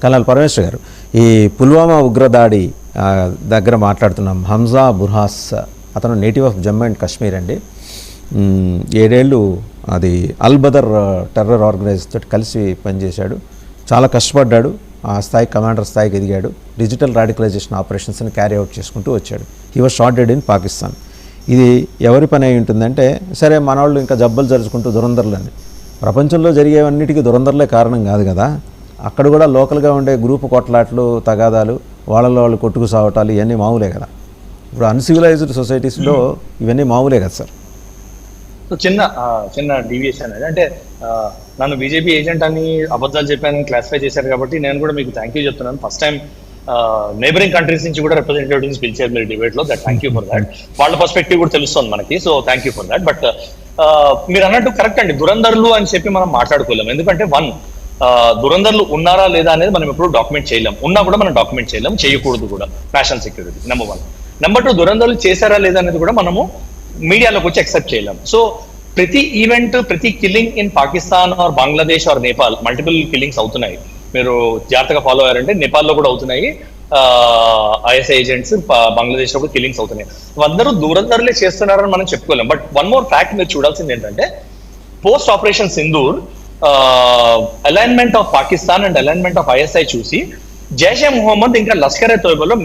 Colonel Parameshwar గారు, ఈ పుల్వామా ఉగ్రదాడి దగ్గర మాట్లాడుతున్నాం. హంజా బుర్హాస్ అతను native of Jammu and Kashmir అండి. 7 ఏళ్ళు అది అల్ బదర్ టెర్రర్ ఆర్గనైజేషన్ తోటి కలిసి పనిచేశాడు. చాలా కష్టపడ్డాడు, ఆ స్థాయి కమాండర్ స్థాయికి ఎదిగాడు. డిజిటల్ రాడికలైజేషన్ ఆపరేషన్స్ని క్యారీ అవుట్ చేసుకుంటూ వచ్చాడు. He was shot dead in Pakistan. ఇది ఎవరి పని అయి ఉంటుందంటే, సరే మనవాళ్ళు ఇంకా జబ్బలు జరుచుకుంటూ దురందరులని, ప్రపంచంలో జరిగేవన్నిటికీ దురందరులే కారణం కాదు కదా. అక్కడ కూడా లోకల్గా ఉండే గ్రూపు కొట్లాట్లు, తగాదాలు, వాళ్ళలో వాళ్ళు కొట్టుకు సావటాలు ఇవన్నీ మామూలే కదా. ఇప్పుడు అన్సివిలైజ్డ్ సొసైటీస్లో ఇవన్నీ మామూలే కదా సార్. చిన్న డీవియేషన్ అనేది అంటే, నన్ను బీజేపీ ఏజెంట్ అని అబద్ధాలు చెప్పానని క్లాసిఫై చేశారు కాబట్టి నేను కూడా మీకు థ్యాంక్ యూ చెప్తున్నాను. ఫస్ట్ టైం నైబరింగ్ కంట్రీస్ నుంచి కూడా రిప్రజెంటేటివ్స్ పిలిచారు మీరు డిబేట్లో. That thank you for that. వాళ్ళ పర్స్పెక్టివ్ కూడా తెలుస్తుంది మనకి, so thank you for that. But మీరు అన్నట్టు కరెక్ట్ అండి, దురందరులు అని చెప్పి మనం మాట్లాడుకోలేం. ఎందుకంటే దురందరులు ఉన్నారా లేదా అనేది మనం ఎప్పుడు డాక్యుమెంట్ చేయలేం. ఉన్నా కూడా మనం డాక్యుమెంట్ చేయలేం, చేయకూడదు కూడా. National security number 1. నెంబర్ 2, దురందరులు చేశారా లేదా అనేది కూడా మనము మీడియాలోకి వచ్చి యాక్సెప్ట్ చేయలేం. సో ప్రతి ఈవెంట్, ప్రతి killing in Pakistan or Bangladesh or Nepal multiple killings అవుతున్నాయి. మీరు జాగ్రత్తగా ఫాలో అయ్యారంటే నేపాల్లో కూడా అవుతున్నాయి, ఐఎస్ఐ ఏజెంట్స్ బంగ్లాదేశ్ లో కూడా కిల్లింగ్స్ అవుతున్నాయి. అందరూ దురందరులే చేస్తున్నారని మనం చెప్పుకోలేం. బట్ వన్ మోర్ ఫ్యాక్ట్ మీరు చూడాల్సింది ఏంటంటే, post operation Sindoor alignment of Pakistan and alignment of ISI చూసి జైషే మొహమ్మద్ ఇంకా లష్కర్-e-తోయిబాలో